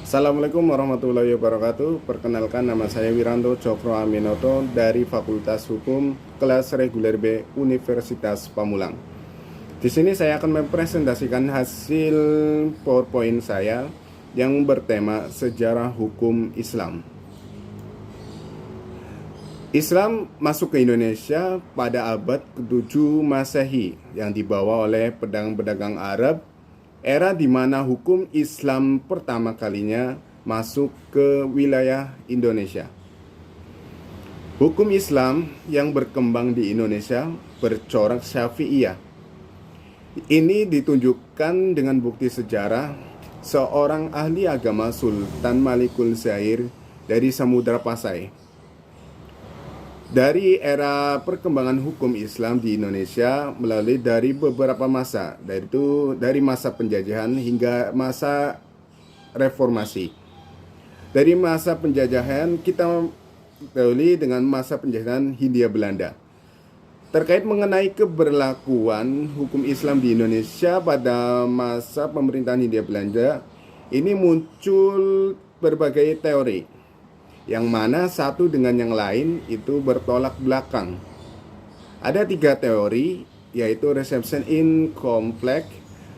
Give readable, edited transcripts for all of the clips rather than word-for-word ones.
Assalamualaikum warahmatullahi wabarakatuh. Perkenalkan, nama saya Wiranto Cokro Aminoto dari Fakultas Hukum kelas reguler B Universitas Pamulang. Di sini saya akan mempresentasikan hasil PowerPoint saya yang bertema Sejarah Hukum Islam. Islam masuk ke Indonesia pada abad ke-7 Masehi yang dibawa oleh pedagang-pedagang Arab, era di mana hukum Islam pertama kalinya masuk ke wilayah Indonesia. Hukum Islam yang berkembang di Indonesia bercorak Syafi'iyah. Ini ditunjukkan dengan bukti sejarah seorang ahli agama Sultan Malikul Zair dari Samudra Pasai. Dari era perkembangan hukum Islam di Indonesia melalui dari beberapa masa, yaitu dari masa penjajahan hingga masa reformasi. Dari masa penjajahan kita dahului dengan masa penjajahan Hindia Belanda. Terkait mengenai keberlakuan hukum Islam di Indonesia pada masa pemerintahan Hindia Belanda, ini muncul berbagai teori yang mana satu dengan yang lain itu bertolak belakang. Ada 3 teori, yaitu reception incomplete,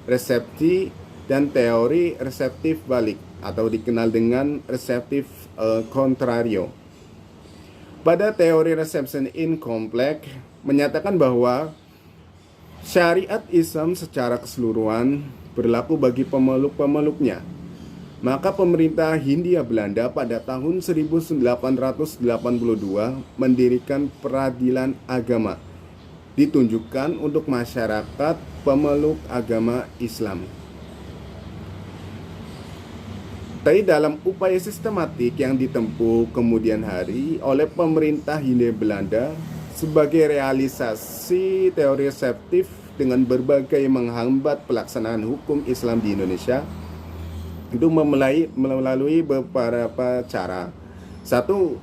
resepsi, dan teori reseptif balik atau dikenal dengan reseptif contrario. Pada teori reception incomplete menyatakan bahwa syariat Islam secara keseluruhan berlaku bagi pemeluk-pemeluknya. Maka pemerintah Hindia Belanda pada tahun 1882 mendirikan peradilan agama ditunjukkan untuk masyarakat pemeluk agama Islam. Tapi dalam upaya sistematik yang ditempuh kemudian hari oleh pemerintah Hindia Belanda sebagai realisasi teori reseptif dengan berbagai menghambat pelaksanaan hukum Islam di Indonesia, itu melalui beberapa cara. Satu,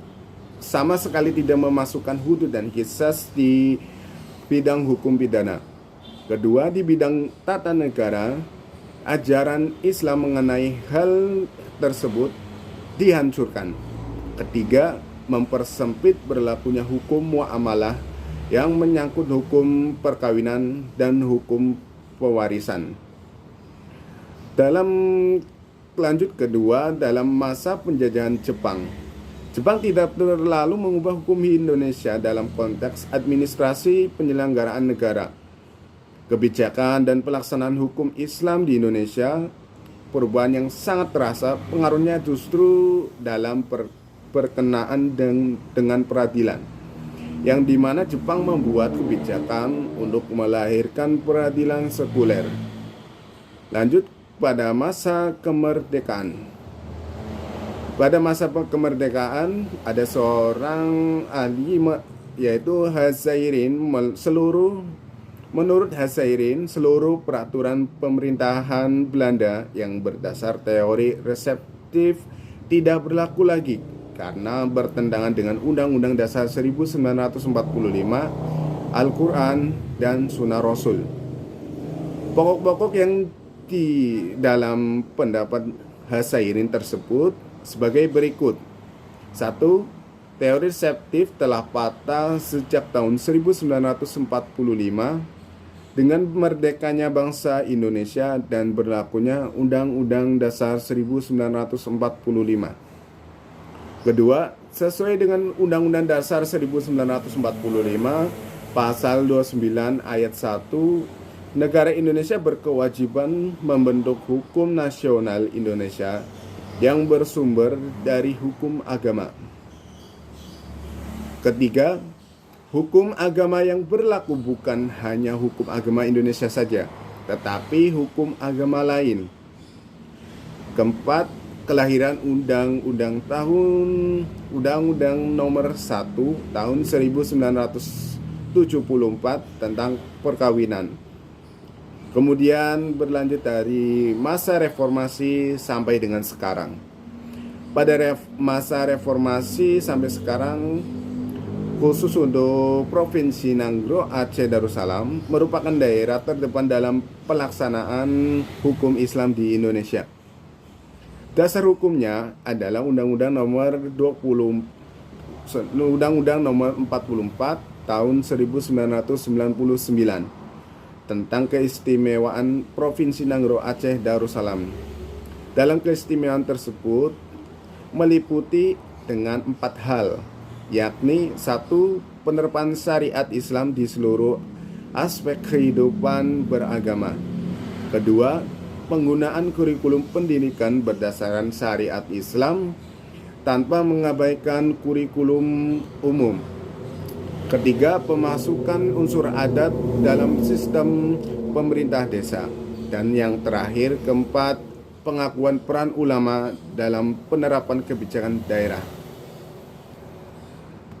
sama sekali tidak memasukkan hudud dan qisas di bidang hukum pidana. Kedua, di bidang tata negara, ajaran Islam mengenai hal tersebut dihancurkan. Ketiga, mempersempit berlakunya hukum muamalah yang menyangkut hukum perkawinan dan hukum pewarisan. Dalam lanjut kedua, dalam masa penjajahan Jepang tidak terlalu mengubah hukum Indonesia dalam konteks administrasi penyelenggaraan negara. Kebijakan dan pelaksanaan hukum Islam di Indonesia, perubahan yang sangat terasa pengaruhnya justru dalam berkenaan dengan peradilan, yang dimana Jepang membuat kebijakan untuk melahirkan peradilan sekuler. Lanjut pada masa kemerdekaan. Pada masa kemerdekaan ada seorang ahli, yaitu Hazzairin. Menurut Hazzairin, seluruh peraturan pemerintahan Belanda yang berdasar teori reseptif tidak berlaku lagi karena bertentangan dengan Undang-Undang Dasar 1945, Al-Quran, dan Sunnah Rasul. Pokok-pokok yang di dalam pendapat Hazzairin tersebut sebagai berikut. 1. Teori reseptif telah patah sejak tahun 1945 dengan merdekanya bangsa Indonesia dan berlakunya Undang-Undang Dasar 1945. Kedua, sesuai dengan Undang-Undang Dasar 1945 Pasal 29 Ayat 1, negara Indonesia berkewajiban membentuk hukum nasional Indonesia yang bersumber dari hukum agama. Ketiga, hukum agama yang berlaku bukan hanya hukum agama Indonesia saja, tetapi hukum agama lain. Keempat, kelahiran Undang-Undang Nomor 1 Tahun 1974 tentang perkawinan. Kemudian berlanjut dari masa reformasi sampai dengan sekarang. Pada masa reformasi sampai sekarang, khusus untuk Provinsi Nanggro Aceh Darussalam merupakan daerah terdepan dalam pelaksanaan hukum Islam di Indonesia. Dasar hukumnya adalah Undang-Undang Nomor 44 tahun 1999 tentang keistimewaan Provinsi Nangro Aceh Darussalam. Dalam keistimewaan tersebut meliputi dengan 4 hal, yakni 1. Penerapan syariat Islam di seluruh aspek kehidupan beragama. Kedua, penggunaan kurikulum pendidikan berdasarkan syariat Islam tanpa mengabaikan kurikulum umum. Ketiga, pemasukan unsur adat dalam sistem pemerintah desa. Dan yang terakhir, keempat, pengakuan peran ulama dalam penerapan kebijakan daerah.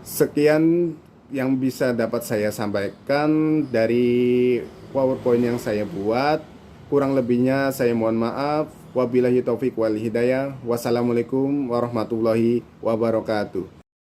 Sekian yang bisa dapat saya sampaikan dari PowerPoint yang saya buat. Kurang lebihnya saya mohon maaf. Wabillahi taufik wal hidayah. Wassalamualaikum warahmatullahi wabarakatuh.